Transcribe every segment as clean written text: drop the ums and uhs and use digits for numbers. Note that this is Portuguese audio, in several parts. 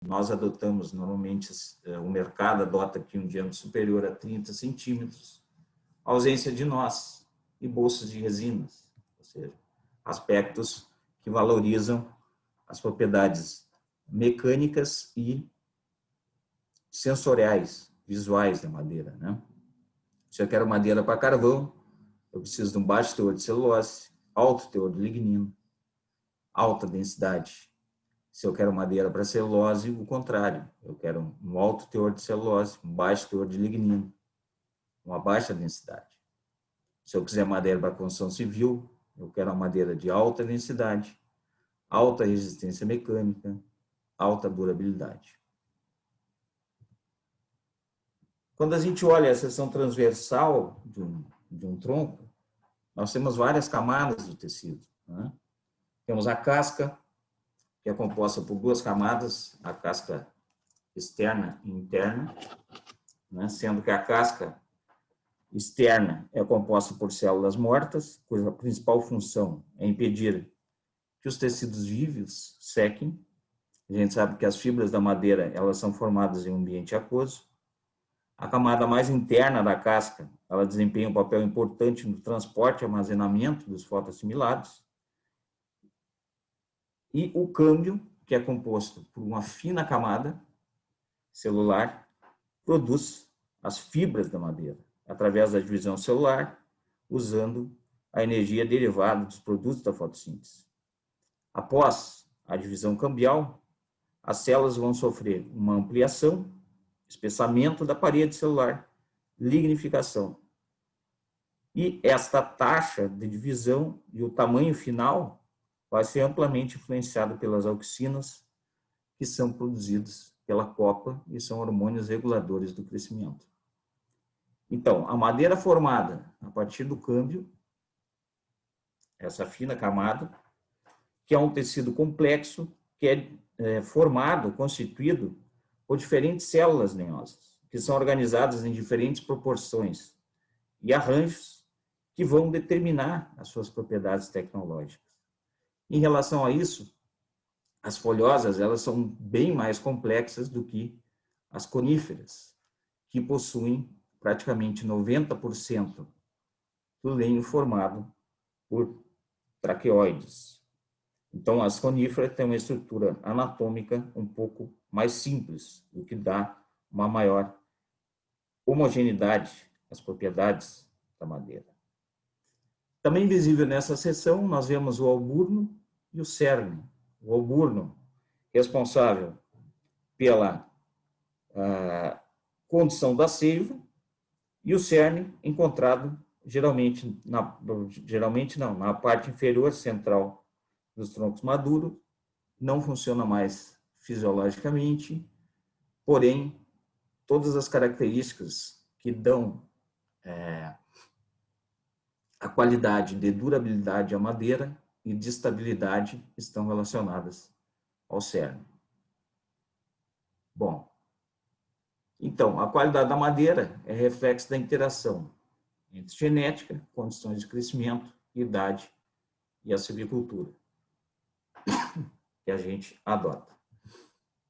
nós adotamos, normalmente o mercado adota aqui um diâmetro superior a 30 centímetros, ausência de nós e bolsas de resinas, ou seja, aspectos que valorizam as propriedades mecânicas e sensoriais, visuais da madeira, né? Se eu quero madeira para carvão, eu preciso de um baixo teor de celulose, alto teor de lignino, alta densidade. Se eu quero madeira para celulose, o contrário. Eu quero um alto teor de celulose, um baixo teor de lignino, uma baixa densidade. Se eu quiser madeira para construção civil, eu quero uma madeira de alta densidade, alta resistência mecânica, alta durabilidade. Quando a gente olha a seção transversal de um tronco, nós temos várias camadas de tecido, né? Temos a casca, que é composta por duas camadas, a casca externa e interna, né? Sendo que a casca externa é composta por células mortas, cuja principal função é impedir que os tecidos vivos sequem. A gente sabe que as fibras da madeira elas são formadas em um ambiente aquoso. A camada mais interna da casca, ela desempenha um papel importante no transporte e armazenamento dos fotoassimilados. E o câmbio, que é composto por uma fina camada celular, produz as fibras da madeira, através da divisão celular, usando a energia derivada dos produtos da fotossíntese. Após a divisão cambial, as células vão sofrer uma ampliação, espessamento da parede celular, lignificação. E esta taxa de divisão e o tamanho final vai ser amplamente influenciado pelas auxinas que são produzidas pela copa e são hormônios reguladores do crescimento. Então, a madeira formada a partir do câmbio, essa fina camada, que é um tecido complexo, que é formado, constituído por diferentes células lenhosas, que são organizadas em diferentes proporções e arranjos que vão determinar as suas propriedades tecnológicas. Em relação a isso, as folhosas elas são bem mais complexas do que as coníferas, que possuem praticamente 90% do lenho formado por traqueoides. Então, as coníferas têm uma estrutura anatômica um pouco mais simples, o que dá uma maior homogeneidade às propriedades da madeira. Também visível nessa seção, nós vemos o alburno e o cerne. O alburno, responsável pela condição da seiva, e o cerne encontrado geralmente não, na parte inferior central dos troncos maduros, não funciona mais fisiologicamente, porém, todas as características que dão a qualidade de durabilidade à madeira e de estabilidade estão relacionadas ao cerne. Bom, então, a qualidade da madeira é reflexo da interação entre genética, condições de crescimento, idade e a silvicultura que a gente adota.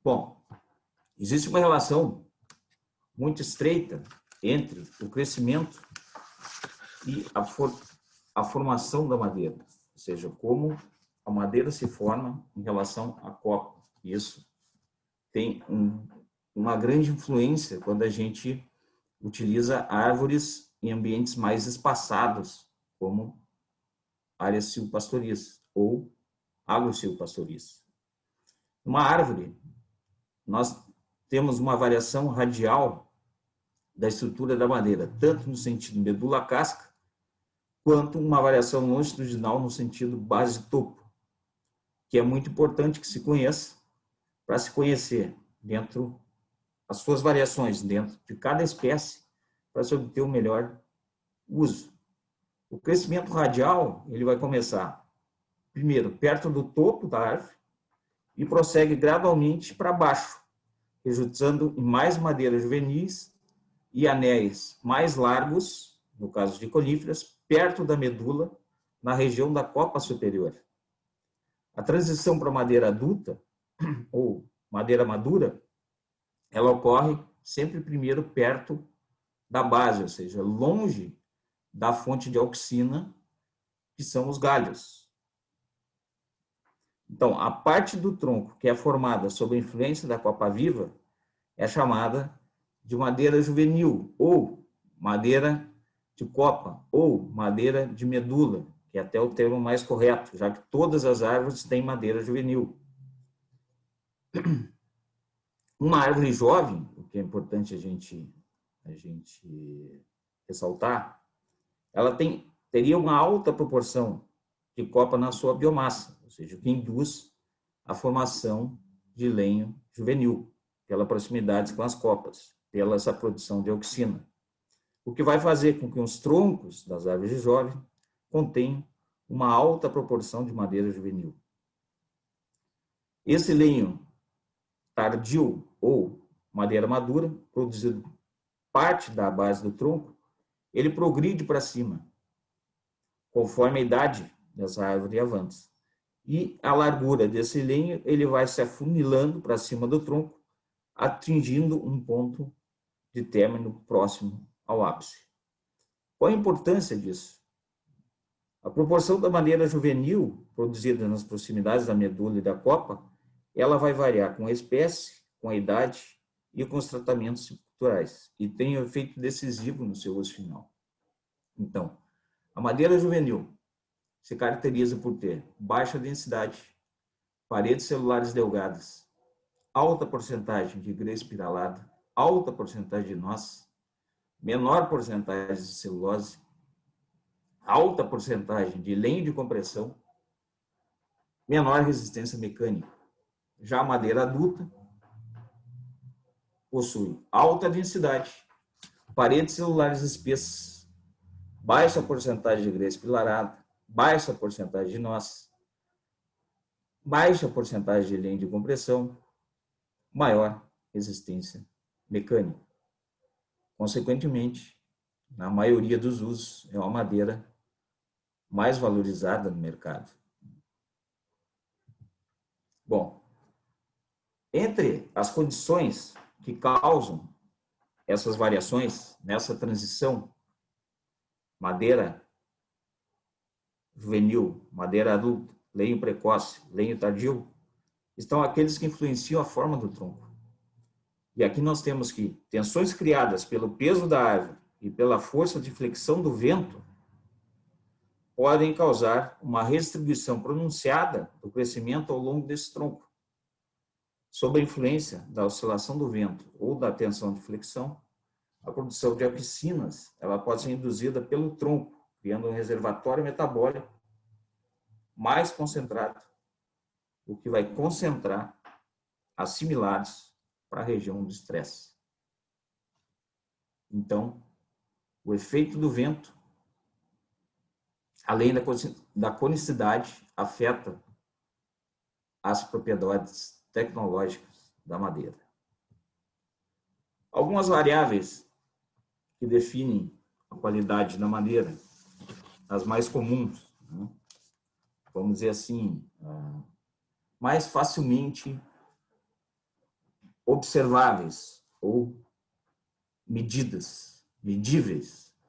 Bom, existe uma relação muito estreita entre o crescimento e a formação da madeira, ou seja, como a madeira se forma em relação à copa. Isso tem uma grande influência quando a gente utiliza árvores em ambientes mais espaçados, como áreas silvopastoris ou agrosilvopastoris. Uma árvore, nós temos uma variação radial da estrutura da madeira, tanto no sentido medula-casca, quanto uma variação longitudinal no sentido base-topo, que é muito importante que se conheça, para se conhecer dentro as suas variações dentro de cada espécie, para se obter o melhor uso. O crescimento radial ele vai começar, primeiro, perto do topo da árvore, e prossegue gradualmente para baixo, resultando em mais madeiras juvenis e anéis mais largos, no caso de coníferas, perto da medula, na região da copa superior. A transição para madeira adulta, ou madeira madura, ela ocorre sempre primeiro perto da base, ou seja, longe da fonte de auxina, que são os galhos. Então, a parte do tronco que é formada sob a influência da copa viva é chamada de madeira juvenil, ou madeira de copa, ou madeira de medula, que é até o termo mais correto, já que todas as árvores têm madeira juvenil. Uma árvore jovem, o que é importante a gente ressaltar, ela teria uma alta proporção de copa na sua biomassa, ou seja, o que induz a formação de lenho juvenil, pela proximidade com as copas, pela essa produção de auxina. O que vai fazer com que os troncos das árvores jovens contenham uma alta proporção de madeira juvenil. Esse lenho tardio ou madeira madura, produzido parte da base do tronco, ele progride para cima, conforme a idade dessa árvore avança. E a largura desse lenho, ele vai se afunilando para cima do tronco, atingindo um ponto de término próximo ao ápice. Qual a importância disso? A proporção da madeira juvenil produzida nas proximidades da medula e da copa, ela vai variar com a espécie, com a idade e com os tratamentos culturais, e tem um efeito decisivo no seu uso final. Então, a madeira juvenil se caracteriza por ter baixa densidade, paredes celulares delgadas, alta porcentagem de grã espiralada, alta porcentagem de nós, menor porcentagem de celulose, alta porcentagem de lenho de compressão, menor resistência mecânica. Já a madeira adulta possui alta densidade, paredes celulares espessas, baixa porcentagem de grã espiralada, baixa porcentagem de nós, baixa porcentagem de lenho de compressão, maior resistência mecânica. Consequentemente, na maioria dos usos, é uma madeira mais valorizada no mercado. Bom, entre as condições que causam essas variações nessa transição madeira juvenil, madeira adulta, lenho precoce, lenho tardio, estão aqueles que influenciam a forma do tronco. E aqui nós temos que tensões criadas pelo peso da árvore e pela força de flexão do vento podem causar uma redistribuição pronunciada do crescimento ao longo desse tronco. Sob a influência da oscilação do vento ou da tensão de flexão, a produção de auxinas ela pode ser induzida pelo tronco, criando um reservatório metabólico mais concentrado, o que vai concentrar assimilados para a região do estresse. Então, o efeito do vento, além da conicidade, afeta as propriedades tecnológicas da madeira. Algumas variáveis que definem a qualidade da madeira, as mais comuns, né? Vamos dizer assim, mais facilmente observáveis ou medíveis.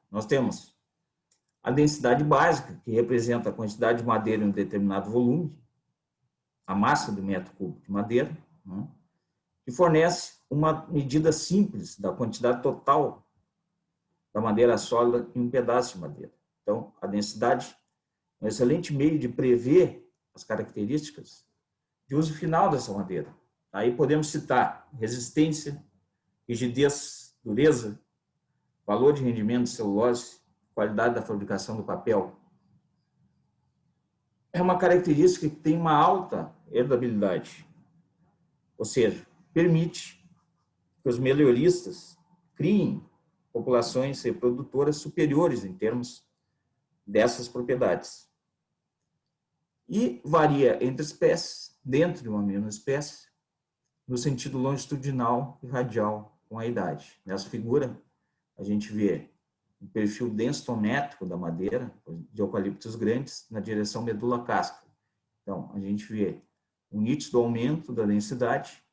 Nós temos a densidade básica, que representa a quantidade de madeira em um determinado volume, a massa do metro cúbico de madeira, né? Que fornece uma medida simples da quantidade total da madeira sólida em um pedaço de madeira. Então, a densidade é um excelente meio de prever as características de uso final dessa madeira. Aí podemos citar resistência, rigidez, dureza, valor de rendimento de celulose, qualidade da fabricação do papel. É uma característica que tem uma alta herdabilidade, ou seja, permite que os melhoristas criem populações reprodutoras superiores em termos dessas propriedades. E varia entre espécies, dentro de uma mesma espécie, no sentido longitudinal e radial com a idade. Nessa figura, a gente vê o perfil densométrico da madeira, de eucaliptos grandes, na direção medula-casca. Então, a gente vê um nítido aumento da densidade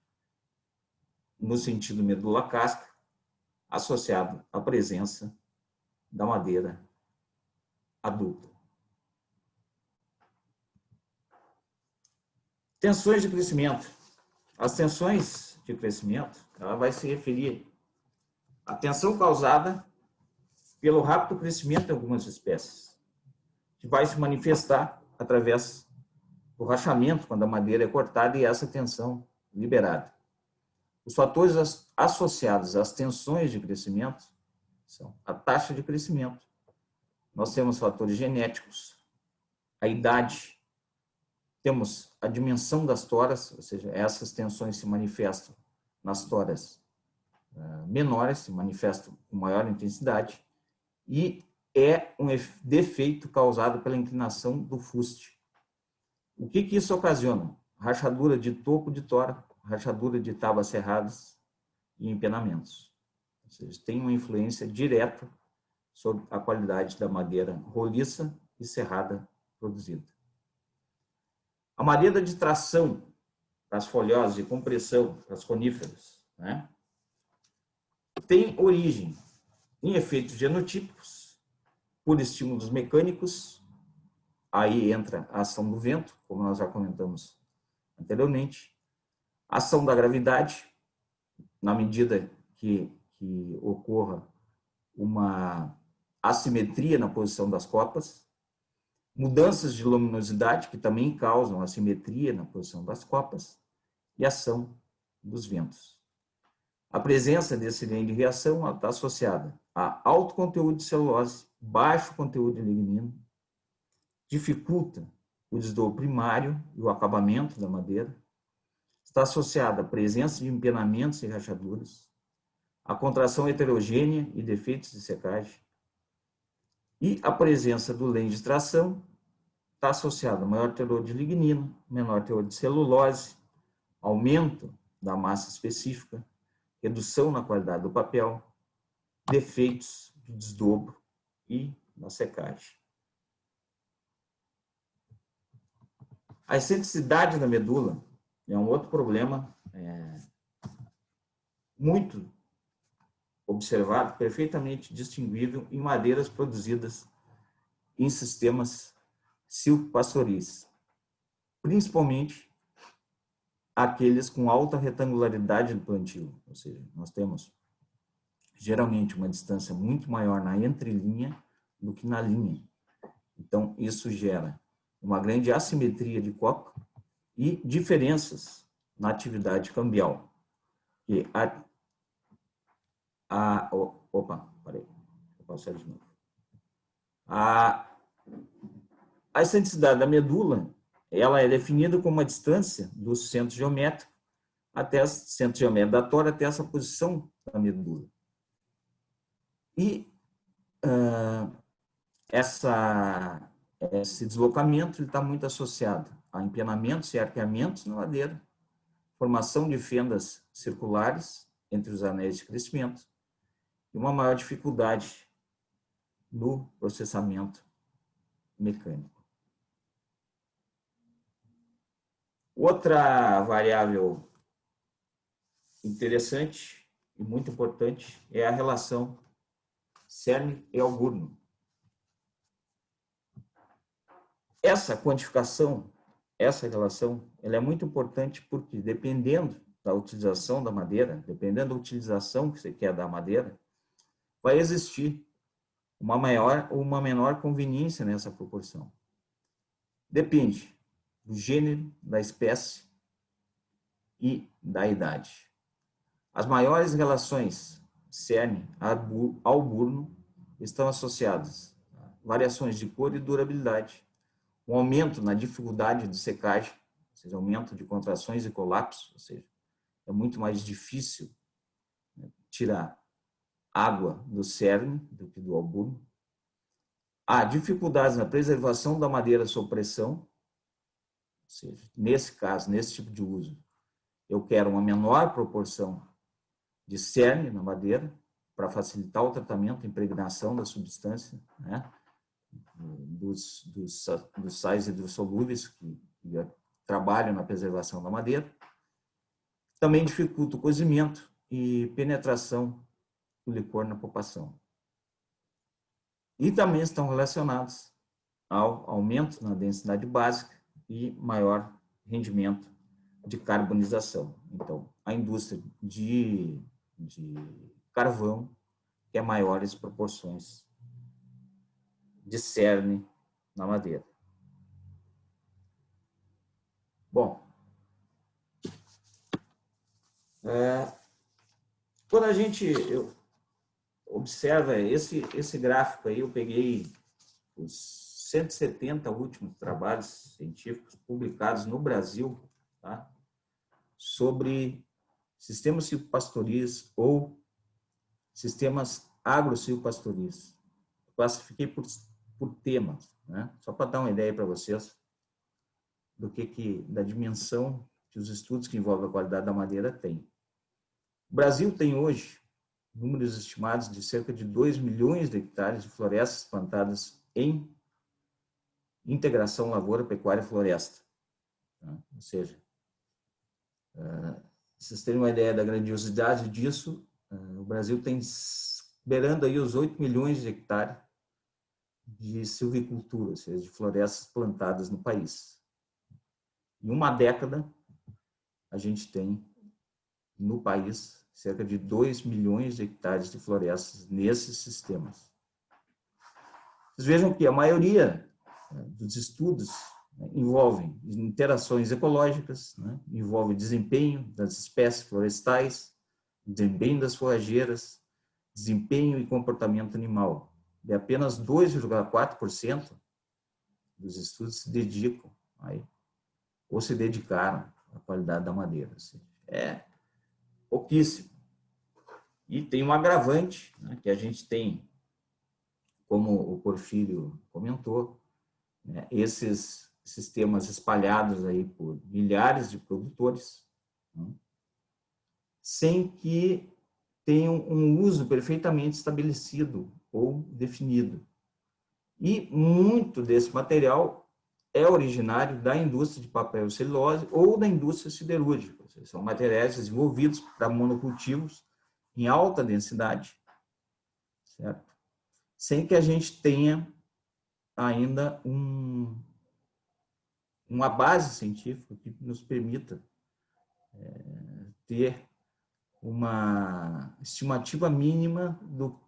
no sentido medula-casca, associado à presença da madeira adulta. Tensões de crescimento. As tensões de crescimento, ela vai se referir à tensão causada pelo rápido crescimento de algumas espécies, que vai se manifestar através do rachamento, quando a madeira é cortada e essa tensão liberada. Os fatores associados às tensões de crescimento são a taxa de crescimento. Nós temos fatores genéticos, a idade, temos a dimensão das toras, ou seja, essas tensões se manifestam nas toras menores, se manifestam com maior intensidade, e é um defeito causado pela inclinação do fuste. O que isso ocasiona? Rachadura de toco de tora, rachadura de tábuas serradas e empenamentos. Ou seja, tem uma influência direta sobre a qualidade da madeira roliça e serrada produzida. A madeira de tração para as folhosas e compressão para as coníferas, né, tem origem em efeitos genotípicos, por estímulos mecânicos, aí entra a ação do vento, como nós já comentamos anteriormente, a ação da gravidade, na medida que ocorra uma assimetria na posição das copas, mudanças de luminosidade, que também causam assimetria na posição das copas, e ação dos ventos. A presença desse meio de reação está associada a alto conteúdo de celulose, baixo conteúdo de lignino, dificulta o desdobro primário e o acabamento da madeira, está associada à presença de empenamentos e rachaduras, a contração heterogênea e defeitos de secagem, e a presença do lenho de tração está associada a maior teor de lignino, menor teor de celulose, aumento da massa específica, redução na qualidade do papel, defeitos do desdobro e da secagem. A excentricidade da medula é um outro problema muito observado, perfeitamente distinguível em madeiras produzidas em sistemas silvopastoris, principalmente aqueles com alta retangularidade do plantio, ou seja, nós temos geralmente uma distância muito maior na entrelinha do que na linha. Então, isso gera uma grande assimetria de copa e diferenças na atividade cambial. E A excentricidade da medula, ela é definida como uma distância do centro geométrico até o centro geométrico da tora até essa posição da medula. E esse deslocamento está muito associado a empenamentos e arqueamentos na ladeira, formação de fendas circulares entre os anéis de crescimento e uma maior dificuldade no processamento mecânico. Outra variável interessante e muito importante é a relação cerne e alburno. Essa quantificação, essa relação, ela é muito importante porque, dependendo da utilização da madeira, dependendo da utilização que você quer da madeira, vai existir uma maior ou uma menor conveniência nessa proporção. Depende do gênero, da espécie e da idade. As maiores relações cerne-alburno estão associadas a variações de cor e durabilidade, um aumento na dificuldade de secagem, ou seja, aumento de contrações e colapso, ou seja, é muito mais difícil tirar água do cerne do que do alburno. Há dificuldades na preservação da madeira sob pressão, ou seja, nesse caso, nesse tipo de uso, eu quero uma menor proporção de cerne na madeira para facilitar o tratamento, a impregnação da substância, né, dos sais hidrossolúveis que trabalham na preservação da madeira. Também dificulta o cozimento e penetração do licor na polpação. E também estão relacionados ao aumento na densidade básica e maior rendimento de carbonização. Então, a indústria de carvão quer maiores proporções de cerne na madeira. Bom, quando a gente observa esse gráfico aí, eu peguei os 170 últimos trabalhos científicos publicados no Brasil, tá? Sobre sistemas silvopastoris ou sistemas agro-silvopastoris. Classifiquei por temas, né? Só para dar uma ideia para vocês da dimensão que os estudos que envolvem a qualidade da madeira têm. O Brasil tem hoje números estimados de cerca de 2 milhões de hectares de florestas plantadas em integração lavoura, pecuária e floresta. Ou seja, vocês terem uma ideia da grandiosidade disso, o Brasil tem beirando aí os 8 milhões de hectares de silvicultura, ou seja, de florestas plantadas no país. Em uma década, a gente tem no país cerca de 2 milhões de hectares de florestas nesses sistemas. Vocês vejam que a maioria dos estudos envolvem interações ecológicas, né? Envolve desempenho das espécies florestais, desempenho das forrageiras, desempenho e comportamento animal. E apenas 2,4% dos estudos se dedicam aí, ou se dedicaram à qualidade da madeira. É pouquíssimo. E tem um agravante, né, que a gente tem, como o Porfírio comentou, né, esses sistemas espalhados aí por milhares de produtores, né, sem que tenham um uso perfeitamente estabelecido ou definido. E muito desse material é originário da indústria de papel e celulose ou da indústria siderúrgica. São materiais desenvolvidos para monocultivos em alta densidade, certo? Sem que a gente tenha ainda uma base científica que nos permita ter uma estimativa mínima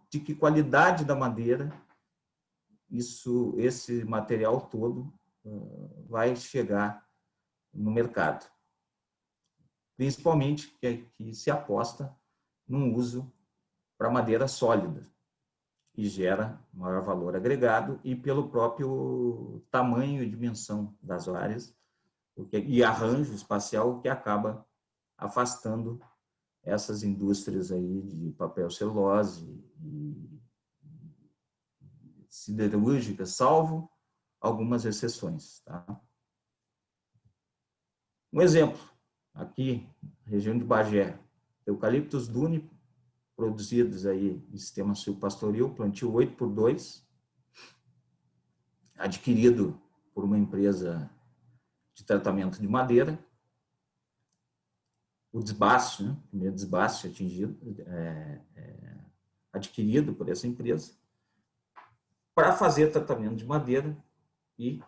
de que qualidade da madeira esse material todo vai chegar no mercado. Principalmente que se aposta num uso para madeira sólida, que gera maior valor agregado e pelo próprio tamanho e dimensão das áreas e arranjo espacial que acaba afastando essas indústrias aí de papel celulose e siderúrgica, salvo algumas exceções. Tá? Um exemplo, aqui, região de Bagé, eucaliptus dune, produzidos aí em sistema silvopastoril, plantio 8x2, adquirido por uma empresa de tratamento de madeira, o desbaste, né, o primeiro desbaste atingido, adquirido por essa empresa, para fazer tratamento de madeira e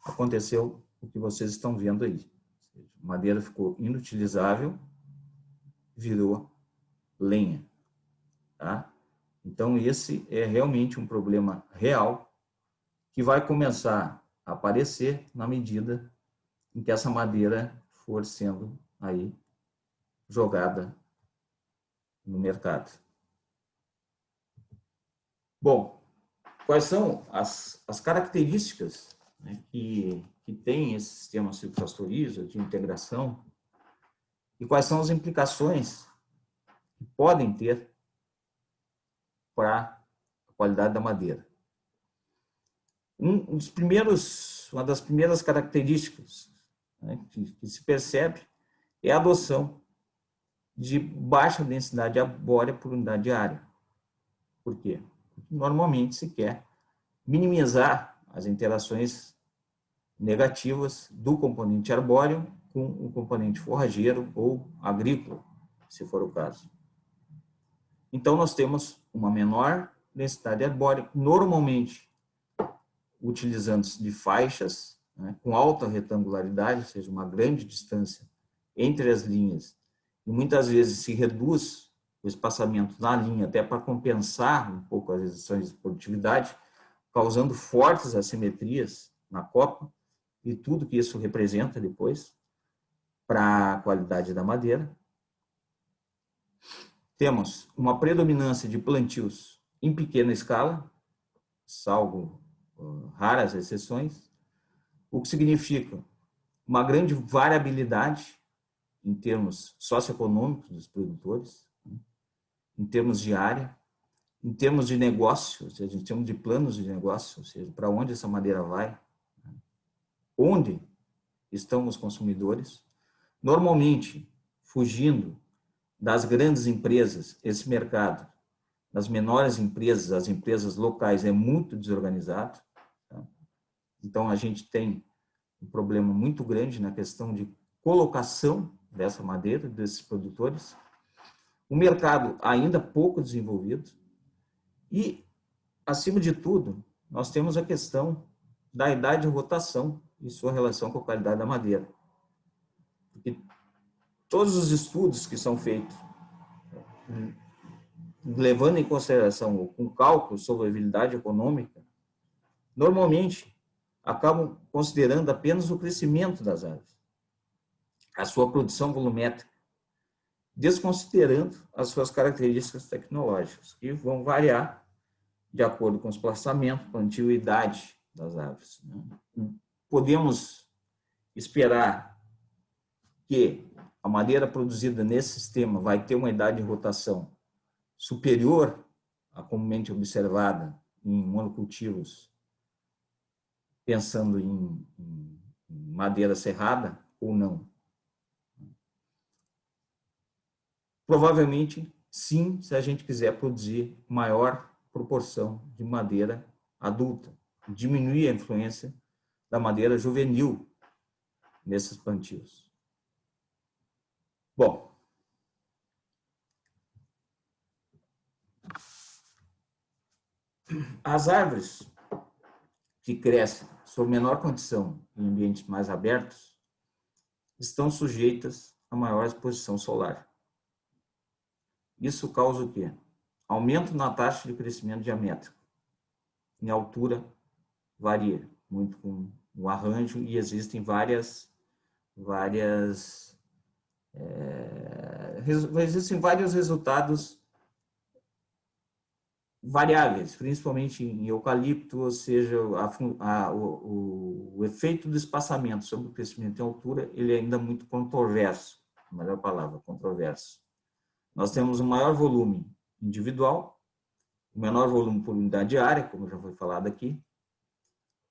aconteceu o que vocês estão vendo aí. A madeira ficou inutilizável, virou lenha. Tá? Então, esse é realmente um problema real que vai começar a aparecer na medida em que essa madeira for sendo aí jogada no mercado. Bom, quais são as características, né, que tem esse sistema silvopastorizo de integração e quais são as implicações que podem ter para a qualidade da madeira? Uma das primeiras características, né, que se percebe é a adoção de baixa densidade arbórea por unidade de área. Por quê? Porque normalmente se quer minimizar as interações negativas do componente arbóreo com o componente forrageiro ou agrícola, se for o caso. Então, nós temos uma menor densidade arbórea, normalmente utilizando-se de faixas, né, com alta retangularidade, ou seja, uma grande distância entre as linhas, e muitas vezes se reduz o espaçamento na linha até para compensar um pouco as restrições de produtividade, causando fortes assimetrias na copa e tudo que isso representa depois para a qualidade da madeira. Temos uma predominância de plantios em pequena escala, salvo raras exceções, o que significa uma grande variabilidade em termos socioeconômicos dos produtores, em termos de área, em termos de negócio, ou seja, em termos de planos de negócio, ou seja, para onde essa madeira vai, onde estão os consumidores. Normalmente, fugindo das grandes empresas, esse mercado, das menores empresas, as empresas locais, é muito desorganizado. Tá? Então, a gente tem um problema muito grande na questão de colocação dessa madeira, desses produtores. O mercado ainda pouco desenvolvido. E, acima de tudo, nós temos a questão da idade de rotação e sua relação com a qualidade da madeira. Porque todos os estudos que são feitos, levando em consideração com cálculo sobre a viabilidade econômica, normalmente acabam considerando apenas o crescimento das árvores, a sua produção volumétrica, desconsiderando as suas características tecnológicas, que vão variar de acordo com o desplaçamento, plantio e idade das árvores. Podemos esperar que a madeira produzida nesse sistema vai ter uma idade de rotação superior à comumente observada em monocultivos, pensando em madeira serrada ou não? Provavelmente, sim, se a gente quiser produzir maior proporção de madeira adulta, diminuir a influência da madeira juvenil nesses plantios. Bom, as árvores que crescem sob menor condição em ambientes mais abertos estão sujeitas a maior exposição solar. Isso causa o quê? Aumento na taxa de crescimento diamétrico. Em altura, varia muito com o arranjo e existem existem vários resultados variáveis, principalmente em eucalipto, ou seja, o efeito do espaçamento sobre o crescimento em altura, ele é ainda muito controverso, a melhor palavra, controverso. Nós temos um maior volume individual, o menor volume por unidade de área, como já foi falado aqui,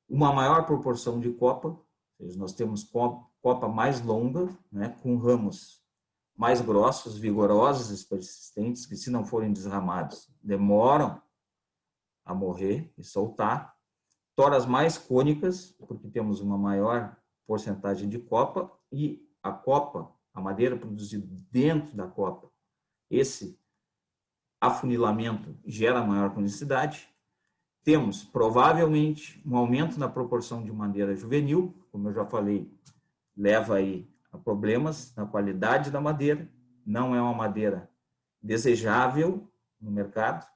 uma maior proporção de copa, ou seja, nós temos copa mais longa, né, com ramos mais grossos, vigorosos e persistentes, que se não forem desramados, demoram a morrer e soltar. Toras mais cônicas, porque temos uma maior porcentagem de copa, e a copa, a madeira produzida dentro da copa, esse afunilamento gera maior conicidade. Temos, provavelmente, um aumento na proporção de madeira juvenil, como eu já falei, leva aí a problemas na qualidade da madeira, não é uma madeira desejável no mercado,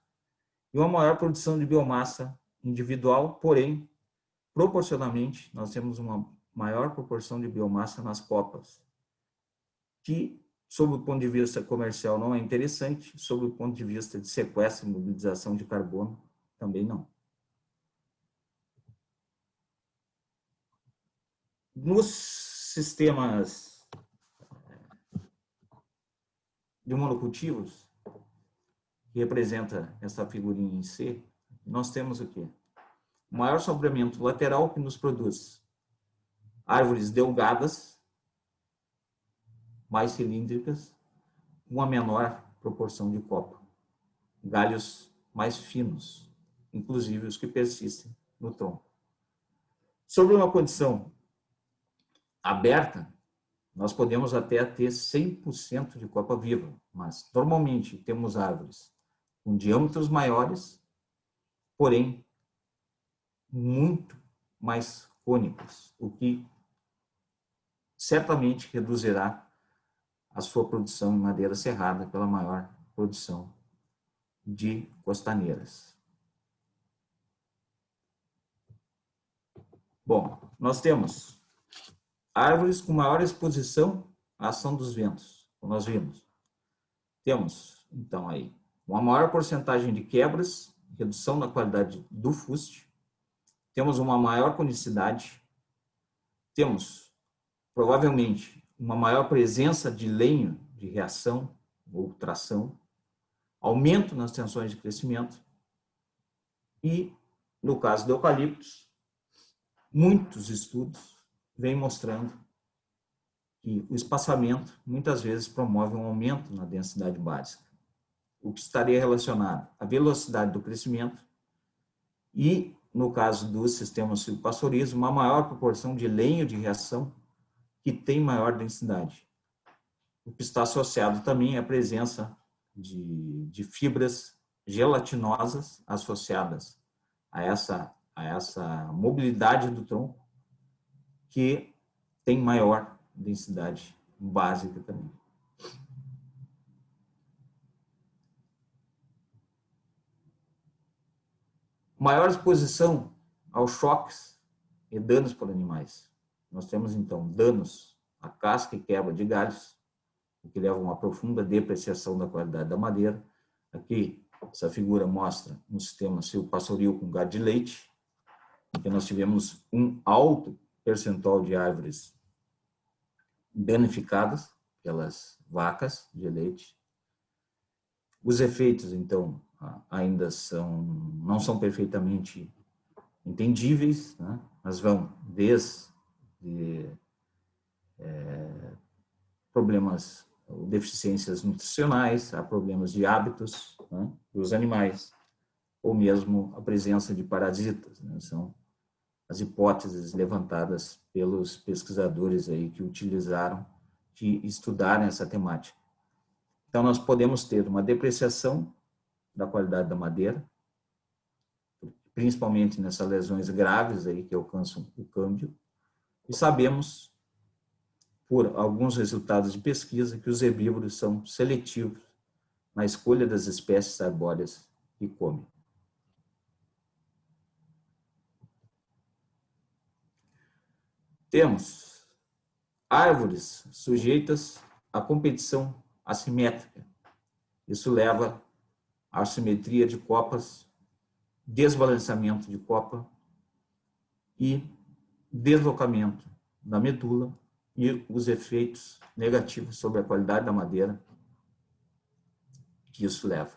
e uma maior produção de biomassa individual, porém, proporcionalmente, nós temos uma maior proporção de biomassa nas copas, que, sob o ponto de vista comercial, não é interessante, sob o ponto de vista de sequestro e mobilização de carbono, também não. Nos sistemas de monocultivos, que representa essa figurinha em C, nós temos o quê? O maior sombreamento lateral, que nos produz árvores delgadas, mais cilíndricas, uma menor proporção de copa. Galhos mais finos, inclusive os que persistem no tronco. Sobre uma condição aberta, nós podemos até ter 100% de copa viva, mas normalmente temos árvores com diâmetros maiores, porém muito mais cônicas, o que certamente reduzirá a sua produção em madeira serrada pela maior produção de costaneiras. Bom, nós temos árvores com maior exposição à ação dos ventos, como nós vimos. Temos, então, aí, uma maior porcentagem de quebras, redução na qualidade do fuste, temos uma maior conicidade, temos, provavelmente, uma maior presença de lenho de reação ou tração, aumento nas tensões de crescimento e, no caso do eucaliptus, muitos estudos vêm mostrando que o espaçamento muitas vezes promove um aumento na densidade básica, o que estaria relacionado à velocidade do crescimento e, no caso do sistema silvopastorizo, uma maior proporção de lenho de reação que tem maior densidade. O que está associado também à presença de fibras gelatinosas associadas a essa mobilidade do tronco, que tem maior densidade básica também. Maior exposição aos choques e danos por animais. Nós temos, então, danos à casca e quebra de galhos, o que leva a uma profunda depreciação da qualidade da madeira. Aqui, essa figura mostra um sistema silvopastoril com gado de leite, em que nós tivemos um alto percentual de árvores danificadas pelas vacas de leite. Os efeitos, então, ainda não são perfeitamente entendíveis, né? Mas vão desde problemas ou deficiências nutricionais, a problemas de hábitos, né, dos animais, ou mesmo a presença de parasitas, né? São as hipóteses levantadas pelos pesquisadores aí que utilizaram de estudarem essa temática. Então, nós podemos ter uma depreciação da qualidade da madeira, principalmente nessas lesões graves aí que alcançam o câmbio, e sabemos, por alguns resultados de pesquisa, que os herbívoros são seletivos na escolha das espécies arbóreas que comem. Temos árvores sujeitas à competição assimétrica. Isso leva à assimetria de copas, desbalanceamento de copa e deslocamento da medula e os efeitos negativos sobre a qualidade da madeira que isso leva.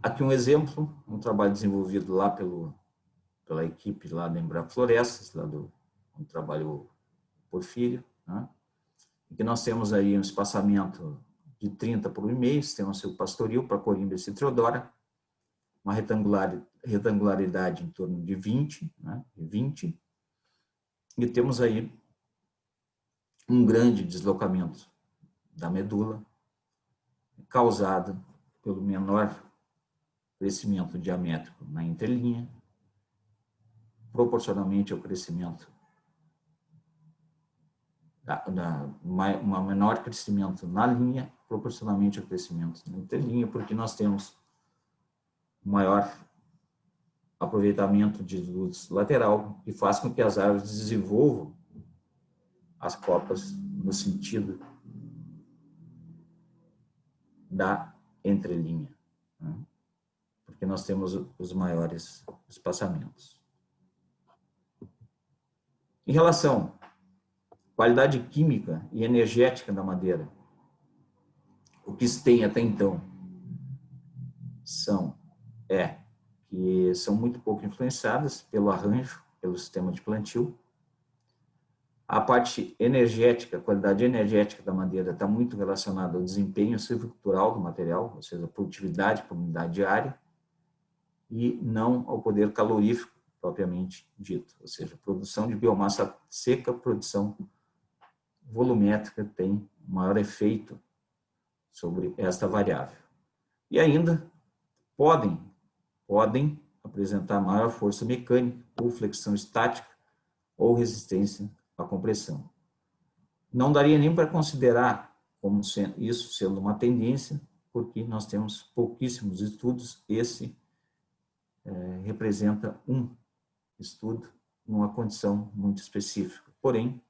Aqui um exemplo, um trabalho desenvolvido lá pela equipe lá da Embrapa Florestas, lá do trabalho Porfírio, né? Em que nós temos aí um espaçamento de 30 por 1,5, sistema silvopastoril para Corymbia citriodora, uma retangularidade em torno de 20, né? 20, e temos aí um grande deslocamento da medula, causado pelo menor crescimento diamétrico na entrelinha, proporcionalmente ao crescimento, uma menor crescimento na linha, proporcionalmente ao crescimento na entrelinha, porque nós temos maior aproveitamento de luz lateral, que faz com que as árvores desenvolvam as copas no sentido da entrelinha, né? Porque nós temos os maiores espaçamentos. Em relação à qualidade química e energética da madeira, o que se tem até então que são muito pouco influenciadas pelo arranjo, pelo sistema de plantio. A parte energética, a qualidade energética da madeira está muito relacionada ao desempenho silvicultural do material, ou seja, a produtividade por unidade de área, e não ao poder calorífico propriamente dito. Ou seja, produção de biomassa seca, produção volumétrica tem maior efeito sobre esta variável. E ainda podem apresentar maior força mecânica, ou flexão estática, ou resistência à compressão. Não daria nem para considerar como isso sendo uma tendência, porque nós temos pouquíssimos estudos. Esse representa um estudo numa condição muito específica, porém,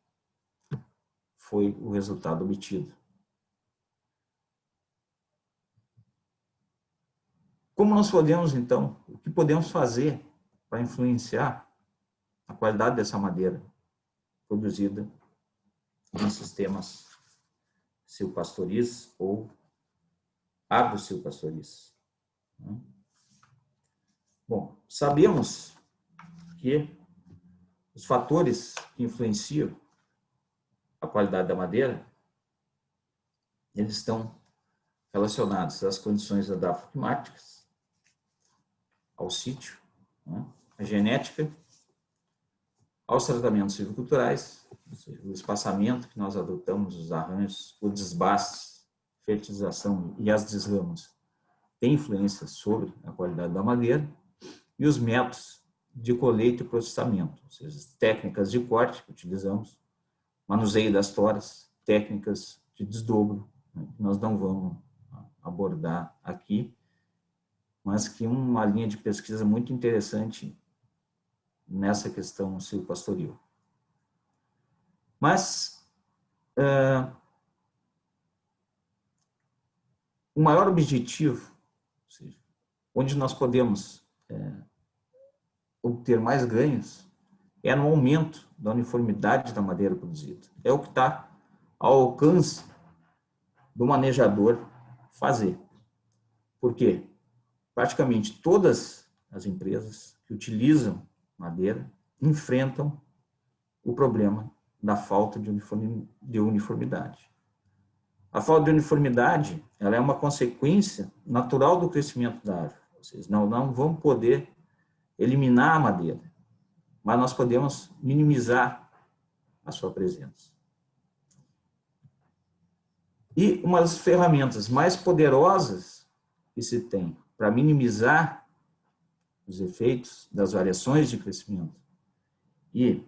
foi o resultado obtido. Como nós podemos, então, o que podemos fazer para influenciar a qualidade dessa madeira produzida em sistemas silvopastoriz ou agro-silvopastoriz? Bom, sabemos que os fatores que influenciam a qualidade da madeira, eles estão relacionados às condições edafoclimáticas, ao sítio, à genética, aos tratamentos silviculturais, ou seja, o espaçamento que nós adotamos, os arranjos, o desbaste, fertilização e as desramas têm influência sobre a qualidade da madeira, e os métodos de colheita e processamento, ou seja, as técnicas de corte que utilizamos, manuseio das toras, técnicas de desdobro, que nós não vamos abordar aqui, mas que uma linha de pesquisa muito interessante nessa questão silvopastoril. Mas o maior objetivo, ou seja, onde nós podemos obter mais ganhos, é no aumento da uniformidade da madeira produzida. É o que está ao alcance do manejador fazer. Por quê? Praticamente todas as empresas que utilizam madeira enfrentam o problema da falta de uniformidade. A falta de uniformidade, ela é uma consequência natural do crescimento da árvore. Ou seja, não vamos poder eliminar a madeira, mas nós podemos minimizar a sua presença. E uma das ferramentas mais poderosas que se tem para minimizar os efeitos das variações de crescimento e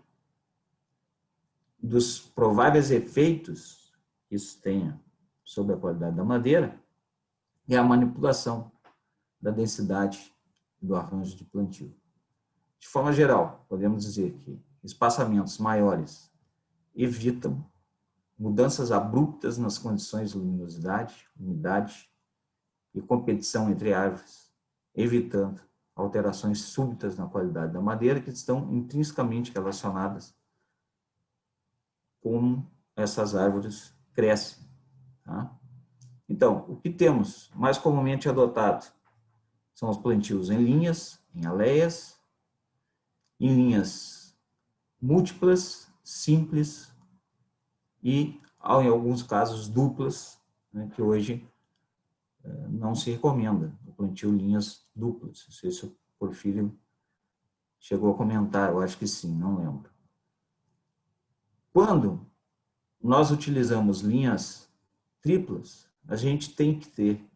dos prováveis efeitos que isso tenha sobre a qualidade da madeira é a manipulação da densidade do arranjo de plantio. De forma geral, podemos dizer que espaçamentos maiores evitam mudanças abruptas nas condições de luminosidade, umidade e competição entre árvores, evitando alterações súbitas na qualidade da madeira que estão intrinsecamente relacionadas com como essas árvores crescem. Tá? Então, o que temos mais comumente adotado são os plantios em linhas, em aleias, em linhas múltiplas, simples e, em alguns casos, duplas, né, que hoje não se recomenda o plantio linhas duplas. Não sei se o Porfírio chegou a comentar, eu acho que sim, não lembro. Quando nós utilizamos linhas triplas, a gente tem que ter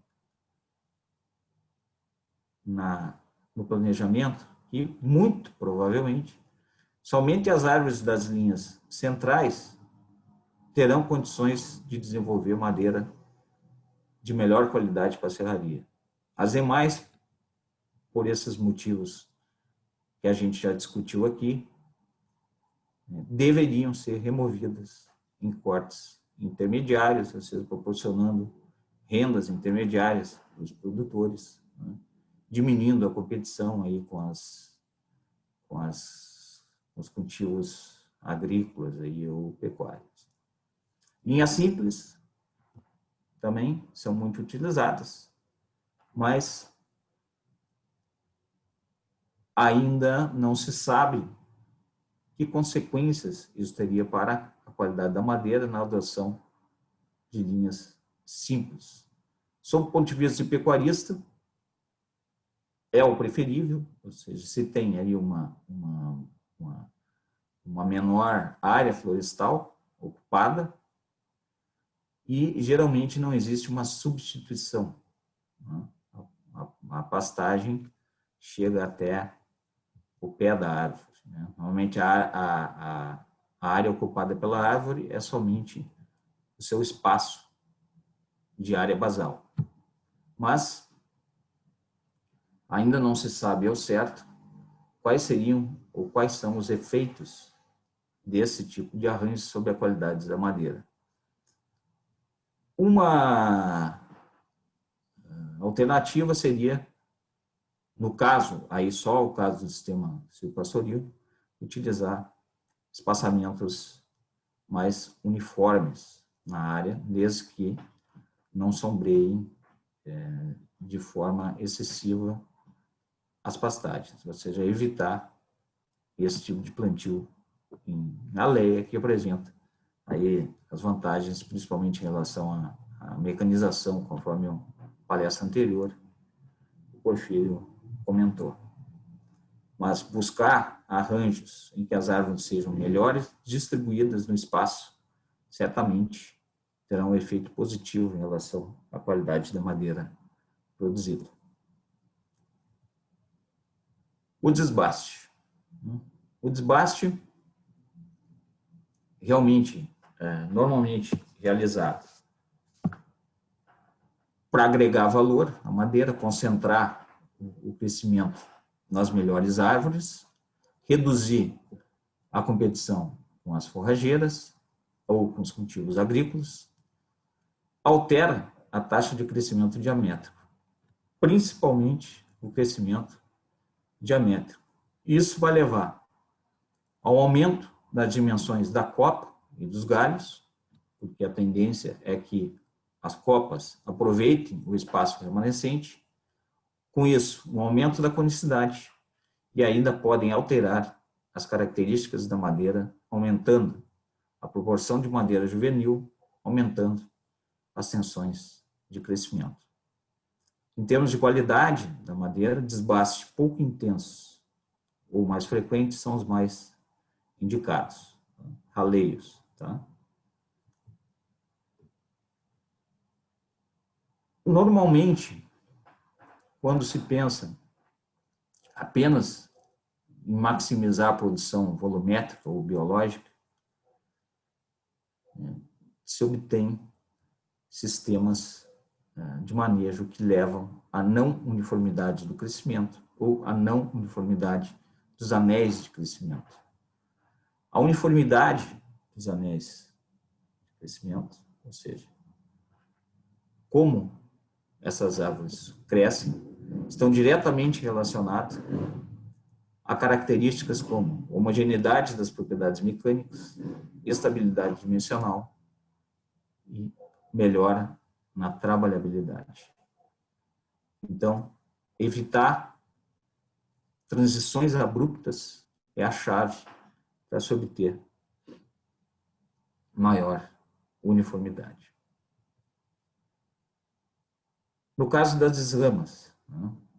no planejamento que, muito provavelmente, somente as árvores das linhas centrais terão condições de desenvolver madeira de melhor qualidade para a serraria. As demais, por esses motivos que a gente já discutiu aqui, deveriam ser removidas em cortes intermediários, ou seja, proporcionando rendas intermediárias para os produtores, né? Diminuindo a competição aí com os cultivos agrícolas aí, ou pecuários. Linhas simples também são muito utilizadas, mas ainda não se sabe que consequências isso teria para a qualidade da madeira na adoção de linhas simples. Sob o ponto de vista de pecuarista, é o preferível, ou seja, se tem aí uma menor área florestal ocupada, e geralmente não existe uma substituição, né? A pastagem chega até o pé da árvore, né? Normalmente a área ocupada pela árvore é somente o seu espaço de área basal. Mas ainda não se sabe ao certo quais seriam ou quais são os efeitos desse tipo de arranjo sobre a qualidade da madeira. Uma alternativa seria, no caso, aí só o caso do sistema silvopastoril, utilizar espaçamentos mais uniformes na área, desde que não sombreiem de forma excessiva as pastagens, ou seja, evitar esse tipo de plantio na leia, que apresenta aí as vantagens, principalmente em relação à mecanização, conforme a palestra anterior, o Porfírio comentou. Mas buscar arranjos em que as árvores sejam melhores distribuídas no espaço, certamente terá um efeito positivo em relação à qualidade da madeira produzida. O desbaste. O desbaste realmente, normalmente realizado para agregar valor à madeira, concentrar o crescimento nas melhores árvores, reduzir a competição com as forrageiras ou com os cultivos agrícolas, altera a taxa de crescimento diamétrico, principalmente o crescimento diamétrico. Isso vai levar ao aumento das dimensões da copa e dos galhos, porque a tendência é que as copas aproveitem o espaço remanescente. Com isso, um aumento da conicidade, e ainda podem alterar as características da madeira, aumentando a proporção de madeira juvenil, aumentando as tensões de crescimento. Em termos de qualidade da madeira, desbastes pouco intensos ou mais frequentes são os mais indicados, tá? Raleios, tá? Normalmente, quando se pensa apenas em maximizar a produção volumétrica ou biológica, se obtém sistemas de manejo que levam à não uniformidade do crescimento ou à não uniformidade dos anéis de crescimento. A uniformidade dos anéis de crescimento, ou seja, como essas árvores crescem, estão diretamente relacionadas a características como homogeneidade das propriedades mecânicas, estabilidade dimensional e melhora na trabalhabilidade. Então, evitar transições abruptas é a chave para se obter maior uniformidade. No caso das desramas,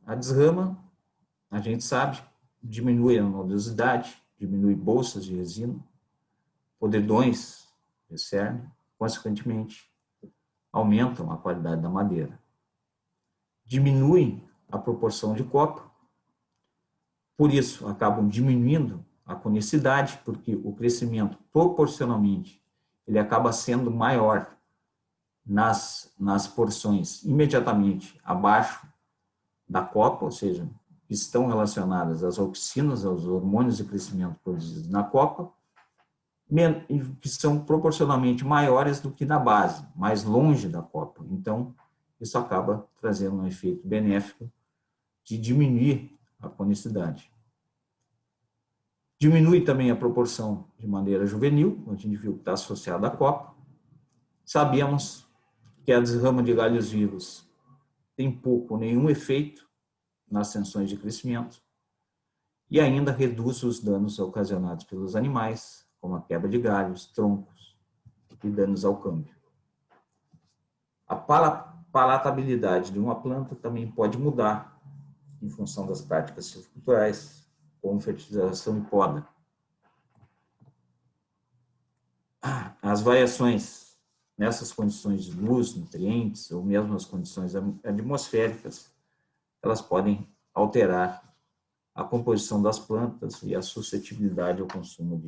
a desrama, a gente sabe, diminui a nodosidade, diminui bolsas de resina, podridões de cerne, consequentemente, aumentam a qualidade da madeira. Diminuem a proporção de copa, por isso acabam diminuindo a conicidade, porque o crescimento proporcionalmente ele acaba sendo maior nas porções imediatamente abaixo da copa, ou seja, estão relacionadas às auxinas, aos hormônios de crescimento produzidos na copa, que são proporcionalmente maiores do que na base, mais longe da copa. Então, isso acaba trazendo um efeito benéfico de diminuir a conicidade. Diminui também a proporção de madeira juvenil, a gente viu que está associada à copa. Sabemos que a desrama de galhos vivos tem pouco ou nenhum efeito nas tensões de crescimento e ainda reduz os danos ocasionados pelos animais, como a quebra de galhos, troncos e danos ao câmbio. A palatabilidade de uma planta também pode mudar em função das práticas silviculturais, como fertilização e poda. As variações nessas condições de luz, nutrientes, ou mesmo as condições atmosféricas, elas podem alterar a composição das plantas e a suscetibilidade ao consumo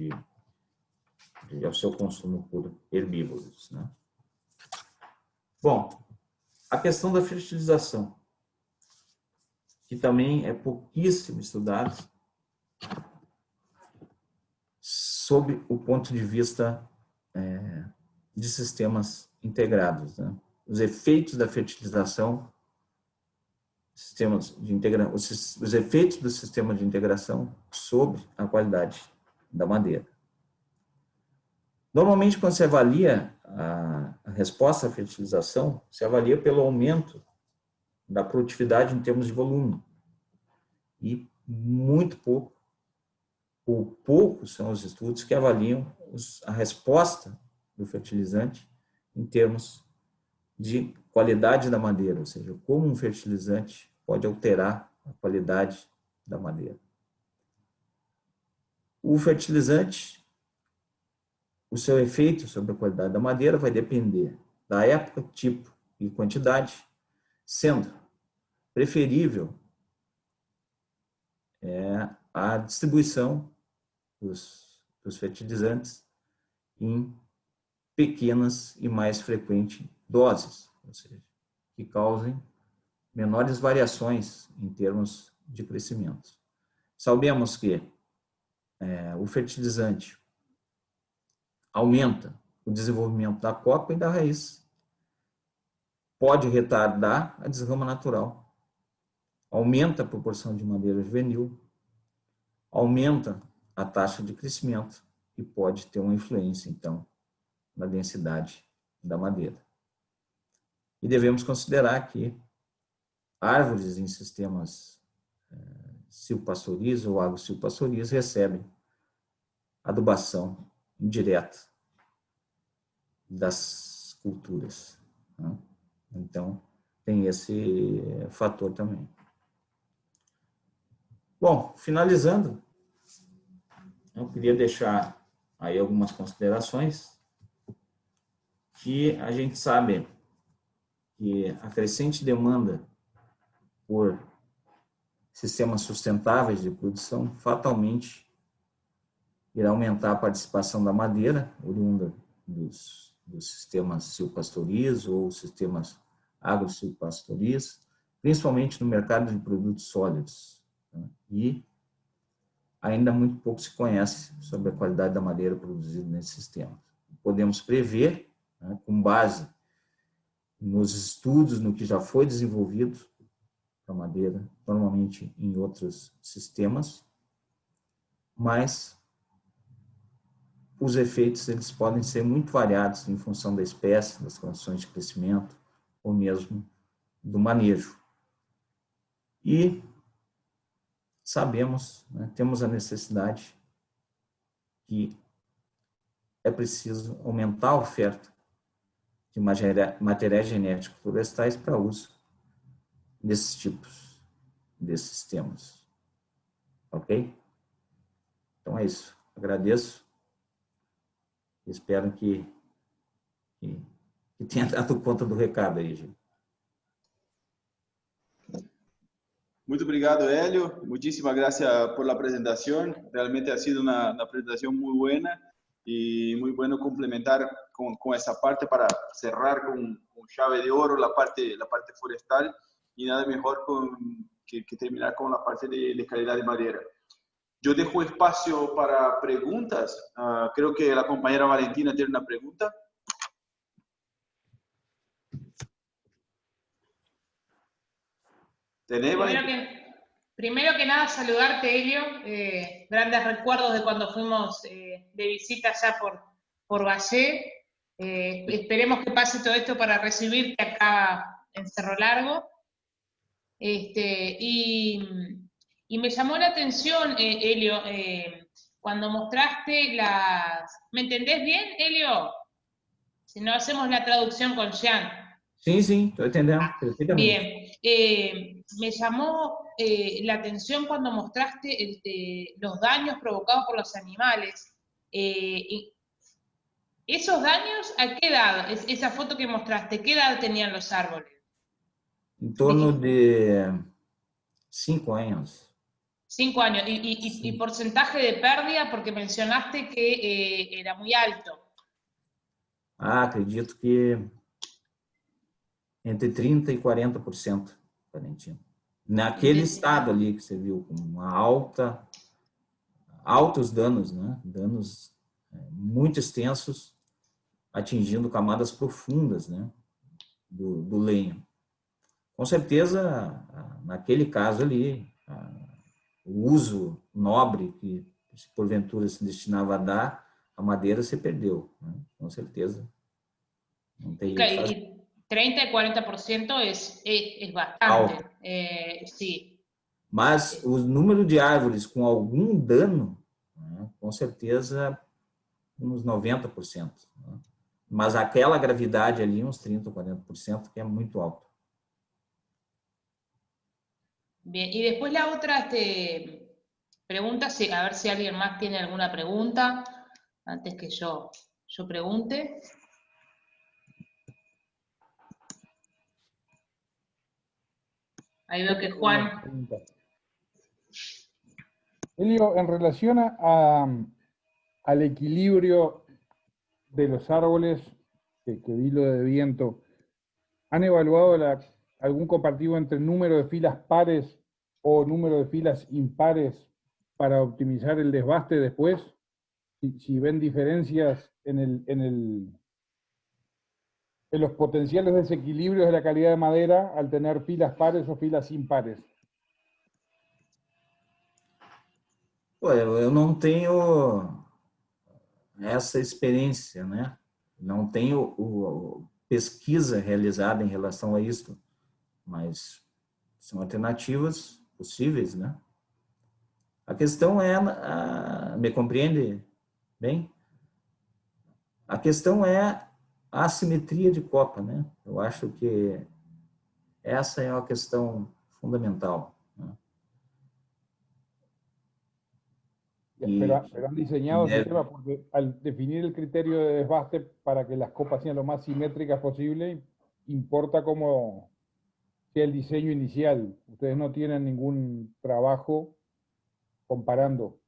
ao seu consumo por herbívoros, né? Bom, a questão da fertilização, que também é pouquíssimo estudado sob o ponto de vista de sistemas integrados, né? Os efeitos da fertilização, os efeitos do sistema de integração sobre a qualidade da madeira. Normalmente, quando se avalia a resposta à fertilização, se avalia pelo aumento da produtividade em termos de volume. E muito pouco, ou poucos são os estudos que avaliam a resposta do fertilizante em termos de qualidade da madeira, ou seja, como um fertilizante pode alterar a qualidade da madeira. O fertilizante, o seu efeito sobre a qualidade da madeira vai depender da época, tipo e quantidade, sendo preferível a distribuição dos fertilizantes em pequenas e mais frequentes doses, ou seja, que causem menores variações em termos de crescimento. Sabemos que o fertilizante aumenta o desenvolvimento da copa e da raiz, pode retardar a desrama natural, aumenta a proporção de madeira juvenil, aumenta a taxa de crescimento e pode ter uma influência, então, na densidade da madeira. E devemos considerar que árvores em sistemas silvopastoriz ou agro-silvopastoriz recebem adubação indireta das culturas, né? Então, tem esse fator também. Bom, finalizando, eu queria deixar aí algumas considerações, que a gente sabe que a crescente demanda por sistemas sustentáveis de produção fatalmente irá aumentar a participação da madeira, oriunda dos sistemas silvopastoriz ou sistemas agro-silvopastoriz, principalmente no mercado de produtos sólidos, né? E ainda muito pouco se conhece sobre a qualidade da madeira produzida nesses sistemas. Podemos prever, né, com base nos estudos, no que já foi desenvolvido para a madeira, normalmente em outros sistemas, mas os efeitos eles podem ser muito variados em função da espécie, das condições de crescimento, ou mesmo do manejo. E sabemos, né, temos a necessidade que é preciso aumentar a oferta de materiais genéticos florestais para uso desses tipos, desses sistemas. Ok? Então é isso. Agradeço. Espero que tenha dado conta do recado aí, gente. Muito obrigado, Hélio. Muchísimas gracias por la presentación. Realmente ha sido una presentación muy buena y muy bueno complementar con esa parte para cerrar con llave de oro la parte forestal y nada mejor que terminar con la parte de calidad de madera. Yo dejo espacio para preguntas. Creo que la compañera Valentina tiene una pregunta. Primero que nada, saludarte, Helio. Grandes recuerdos de cuando fuimos de visita allá por Valle. Esperemos que pase todo esto para recibirte acá en Cerro Largo. Y me llamó la atención, Helio, cuando mostraste las... ¿Me entendés bien, Helio? Si no hacemos la traducción con Jean. Sim, sim, estou entendendo perfeitamente. Bien, me llamó la atención cuando mostraste los daños provocados por los animales. Y ¿esos daños a qué edad? Esa foto que mostraste, ¿qué edad tenían los árboles? Em torno de 5 anos. 5 años. ¿Y porcentaje de pérdida? Porque mencionaste que era muy alto. Acredito que entre 30% e 40%, Valentino. Naquele estado ali que você viu, com uma altos danos, né? Danos muito extensos, atingindo camadas profundas, né? do lenho. Com certeza, naquele caso ali, o uso nobre que porventura se destinava a dar, a madeira se perdeu, né? Com certeza. Não tem jeito de fazer. 30 y 40% es bastante. Sí. Mas o número de árvores com algum dano, né, com certeza, uns 90%. Né? Mas aquela gravidade ali, uns 30% ou 40%, que é muito alto. Bien, y después la otra pregunta, a ver si alguien más tiene alguna pregunta, antes que yo pregunte. Ahí veo que Juan... Elio, en relación al equilibrio de los árboles, que vi lo de viento, ¿han evaluado algún comparativo entre número de filas pares o número de filas impares para optimizar el desbaste después? Si ven diferencias en los potenciales desequilibrios de la calidad de madera al tener filas pares o filas impares. Eu não tenho essa experiência, né? Não tenho pesquisa realizada em relação a isso, mas são alternativas possíveis, né? A questão é, me compreende bem? A questão é a assimetria de copa, né? Eu acho que essa é uma questão fundamental. Pero han diseñado el sistema porque al definir el criterio de desbaste para que las copas sean lo más simétricas posible, importa cómo sea el diseño inicial. Ustedes no tienen ningún trabajo comparando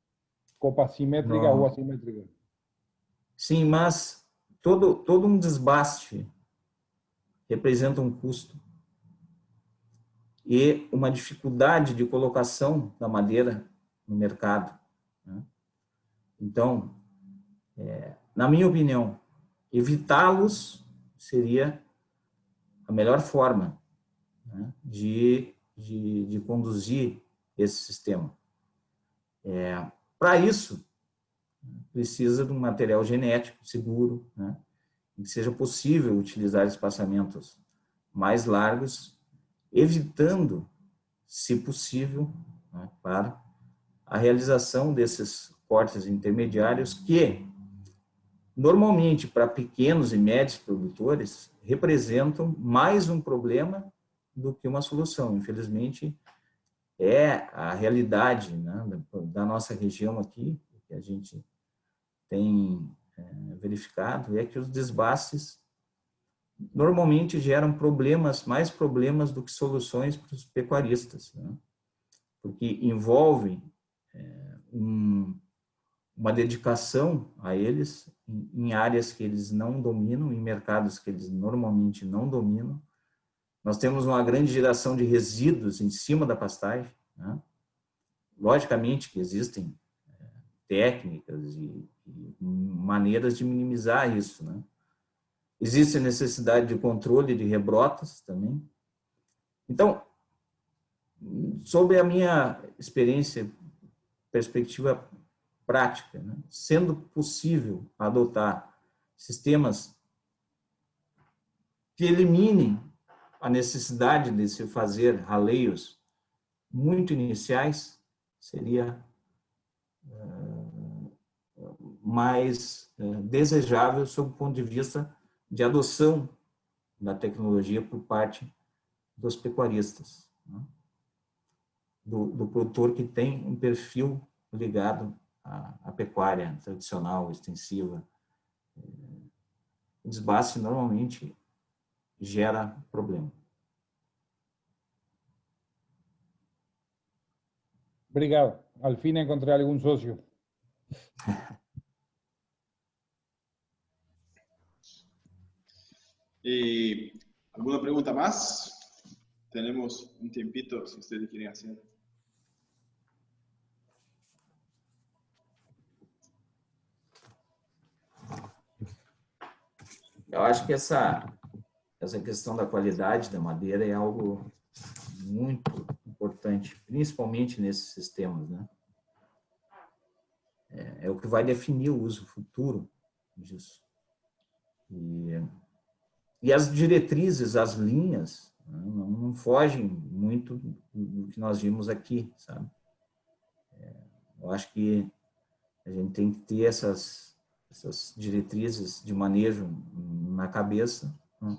copas simétricas o asimétricas. Sim, mas todo um desbaste representa um custo e uma dificuldade de colocação da madeira no mercado. Então, na minha opinião, evitá-los seria a melhor forma, né, de conduzir esse sistema. Para isso, precisa de um material genético seguro, né, que seja possível utilizar espaçamentos mais largos, evitando, se possível, né, para a realização desses cortes intermediários que, normalmente, para pequenos e médios produtores, representam mais um problema do que uma solução. Infelizmente, é a realidade, né, da nossa região aqui, que a gente tem verificado, é que os desbastes normalmente geram mais problemas do que soluções para os pecuaristas, né, porque envolvem uma dedicação a eles em áreas que eles não dominam, em mercados que eles normalmente não dominam. Nós temos uma grande geração de resíduos em cima da pastagem, né? Logicamente que existem técnicas e maneiras de minimizar isso, né? Existe a necessidade de controle de rebrotas também. Então, sobre a minha experiência, perspectiva prática, né? Sendo possível adotar sistemas que eliminem a necessidade de se fazer raleios muito iniciais, seria mais desejável sob o ponto de vista de adoção da tecnologia por parte dos pecuaristas, né? do produtor que tem um perfil ligado à pecuária tradicional, extensiva. O desbaste normalmente gera problema. Obrigado. Al fin encontré algún socio. ¿Y alguna pregunta más? Tenemos un tiempito si ustedes quieren hacer. Eu acho que essa questão da qualidade da madeira é algo muito importante, principalmente nesses sistemas, né? É o que vai definir o uso futuro disso. E as diretrizes, as linhas, não fogem muito do que nós vimos aqui, sabe? Eu acho que a gente tem que ter essas diretrizes de manejo na cabeça, né?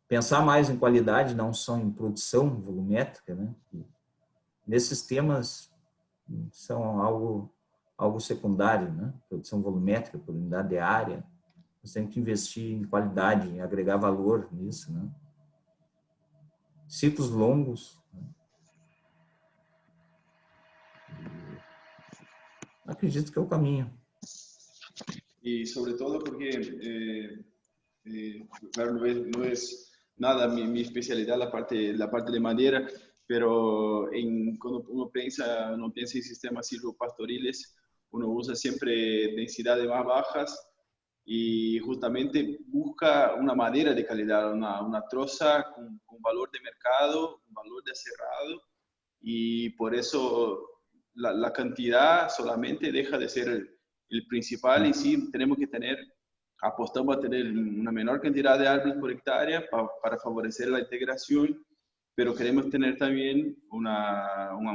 Pensar mais em qualidade, não só em produção volumétrica, né? Nesses temas são algo secundário, né? Produção volumétrica por unidade de área. Nós temos que investir em qualidade, em agregar valor nisso, né? Ciclos longos. Né? Acredito que é o caminho. Y sobre todo porque, claro, no es nada mi especialidad la parte de madera, pero cuando uno piensa en sistemas silvopastoriles, uno usa siempre densidades más bajas y justamente busca una madera de calidad, una troza con valor de mercado, un valor de aserrado, y por eso la cantidad solamente deja de ser el principal, y sí tenemos que apostamos a tener una menor cantidad de árboles por hectárea para favorecer la integración, pero queremos tener también un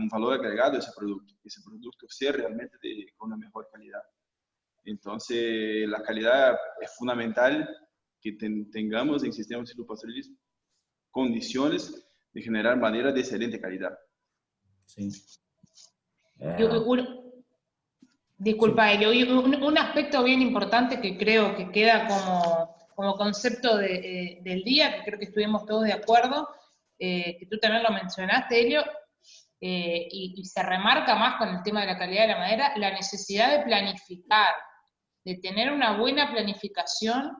valor agregado a ese producto, que ese producto sea realmente con una mejor calidad. Entonces, la calidad es fundamental que tengamos en sistemas silvopastoriles condiciones de generar madera de excelente calidad. Sim. Disculpa, Elio, y un aspecto bien importante que creo que queda como concepto del día, que creo que estuvimos todos de acuerdo, que tú también lo mencionaste, Elio, y se remarca más con el tema de la calidad de la madera, la necesidad de planificar, de tener una buena planificación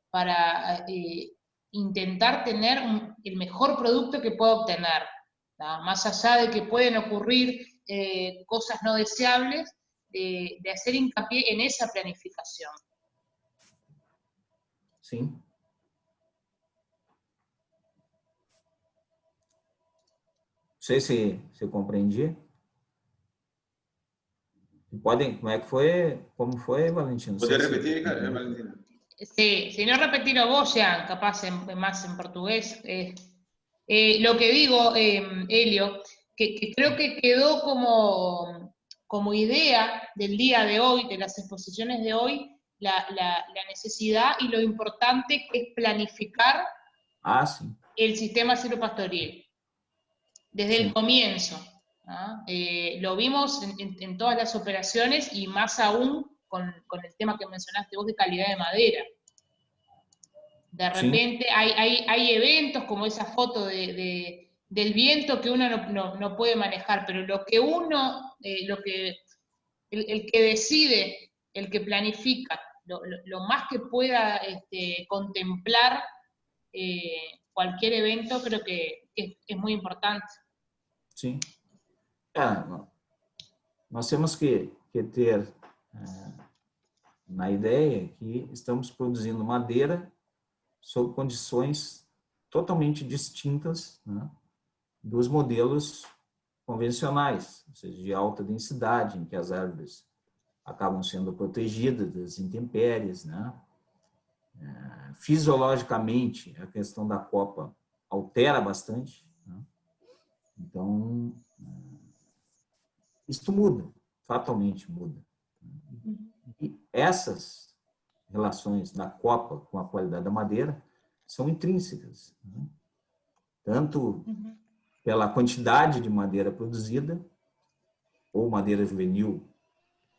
para intentar tener el mejor producto que pueda obtener, ¿no? Más allá de que pueden ocurrir cosas no deseables, de hacer hincapié en esa planificación. Sim. Não sei se eu compreendi. Como foi, Valentina? ¿Podría repetir, Valentina? Sí, si no repetirlo vos, ya capaz más en portugués. Lo que digo, Elio, que creo que quedó como idea del día de hoy, de las exposiciones de hoy, la necesidad y lo importante que es planificar el sistema silvopastoril desde el comienzo, ¿no? Lo vimos en todas las operaciones y más aún con el tema que mencionaste vos de calidad de madera. De repente hay eventos como esa foto del viento que uno no puede manejar, pero lo que uno, el que decide, el que planifica, lo más que pueda contemplar cualquier evento, creo que es muy importante. Sim. Nós temos que ter na ideia que estamos produzindo madeira sob condições totalmente distintas, né, dos modelos convencionais, ou seja, de alta densidade, em que as árvores acabam sendo protegidas das intempéries, né? Fisiologicamente, a questão da copa altera bastante, né? Então, isto muda, fatalmente muda. E essas relações da copa com a qualidade da madeira são intrínsecas, né? Tanto pela quantidade de madeira produzida, ou madeira juvenil,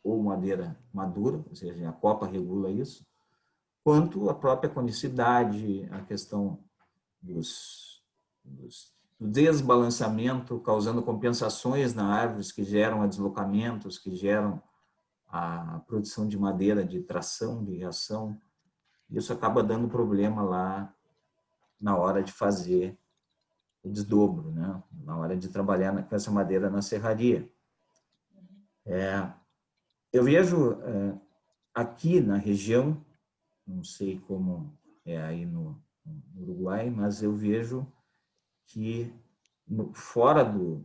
ou madeira madura, ou seja, a Copa regula isso, quanto a própria conicidade, a questão do desbalanceamento, causando compensações nas árvores que geram deslocamentos, que geram a produção de madeira, de tração, de reação. Isso acaba dando problema lá na hora de fazer o desdobro, né? Na hora de trabalhar com essa madeira na serraria. Eu vejo aqui na região, não sei como é aí no Uruguai, mas eu vejo que fora do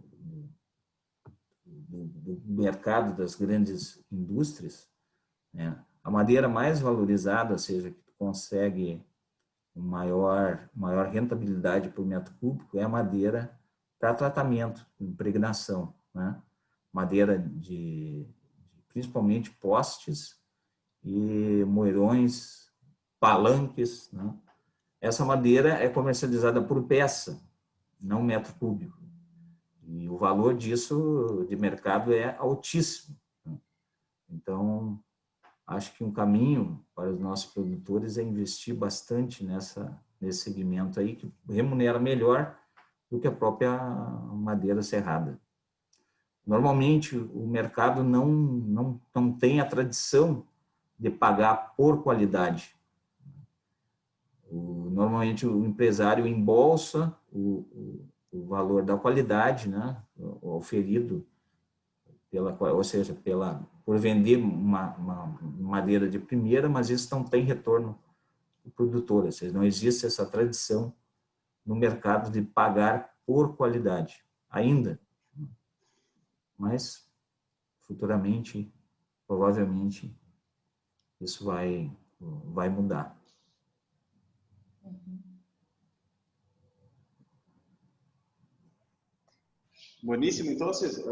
mercado das grandes indústrias, né, a madeira mais valorizada, ou seja, que consegue maior rentabilidade por metro cúbico, é a madeira para tratamento, impregnação, né? Madeira de principalmente postes e moirões, palanques, né? Essa madeira é comercializada por peça, não metro cúbico. E o valor disso de mercado é altíssimo. Então, acho que um caminho para os nossos produtores é investir bastante nesse segmento aí, que remunera melhor do que a própria madeira serrada. Normalmente, o mercado não tem a tradição de pagar por qualidade. Normalmente, o empresário embolsa o valor da qualidade, né, oferido por vender uma madeira de primeira, mas isso não tem retorno para o produtor, ou seja, não existe essa tradição no mercado de pagar por qualidade, ainda. Mas, futuramente, provavelmente, isso vai mudar. Buenísimo, entonces,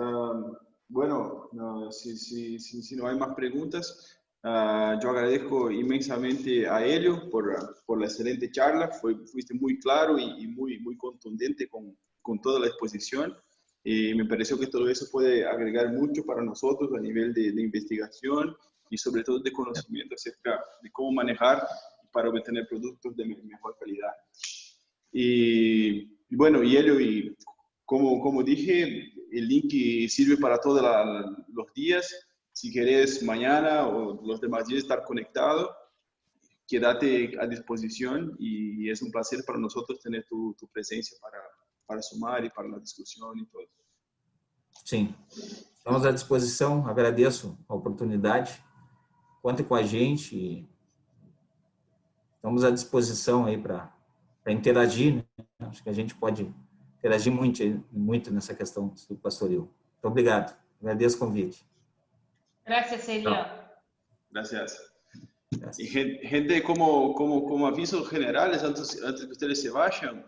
bueno, si no hay más preguntas, yo agradezco inmensamente a Helio por la excelente charla, fuiste muy claro y muy contundente con toda la exposición, y me pareció que todo eso puede agregar mucho para nosotros a nivel de investigación y sobre todo de conocimiento acerca de cómo manejar para obtener productos de mejor calidad. Y bueno, y Helio, y como dije, el link sirve para todos los días. Si querés mañana o los demás días estar conectado, quédate a disposición y es un placer para nosotros tener tu presencia para sumar y para la discusión y todo. Sim, estamos à disposição, agradeço a oportunidade, contem com a gente e estamos à disposição aí para interagir, né? Acho que a gente pode interagir muito nessa questão do pastoril. Muito obrigado, agradeço o convite. Gracias, Helio. Gracias. Y gente, como avisos generales, antes que ustedes se vayan,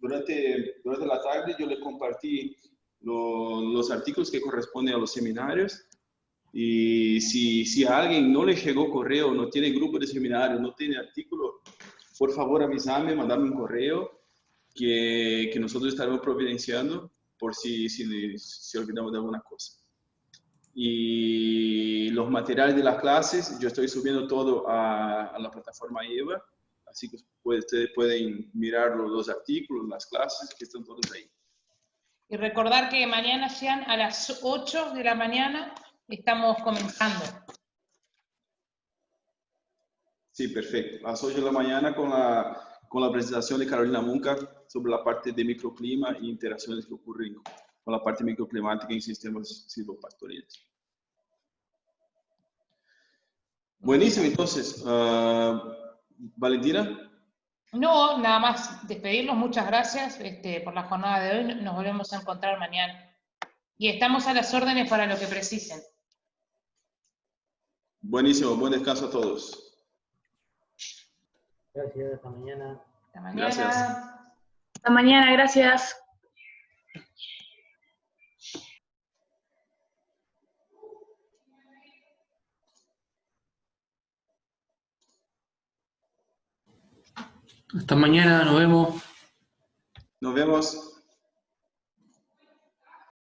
durante la tarde yo les compartí los artículos que corresponden a los seminarios. Y si a alguien no le llegó correo, no tiene grupo de seminario, no tiene artículo, por favor avísame, mandame un correo que nosotros estaremos providenciando por si olvidamos de alguna cosa. Y los materiales de las clases, yo estoy subiendo todo a la plataforma EVA, así que ustedes pueden mirar los artículos, las clases, que están todos ahí. Y recordar que mañana, Jean, a las 8 de la mañana estamos comenzando. Sí, perfecto. A las 8 de la mañana con la presentación de Carolina Munca sobre la parte de microclima y interacciones que ocurren con la parte microclimática en sistemas silvopastoriles. Buenísimo, entonces. Valentina. No, nada más despedirnos. Muchas gracias por la jornada de hoy. Nos volvemos a encontrar mañana. Y estamos a las órdenes para lo que precisen. Buenísimo, buen descanso a todos. Gracias, hasta mañana. Hasta mañana. Gracias. Hasta mañana, gracias. Hasta mañana, nos vemos. Nos vemos.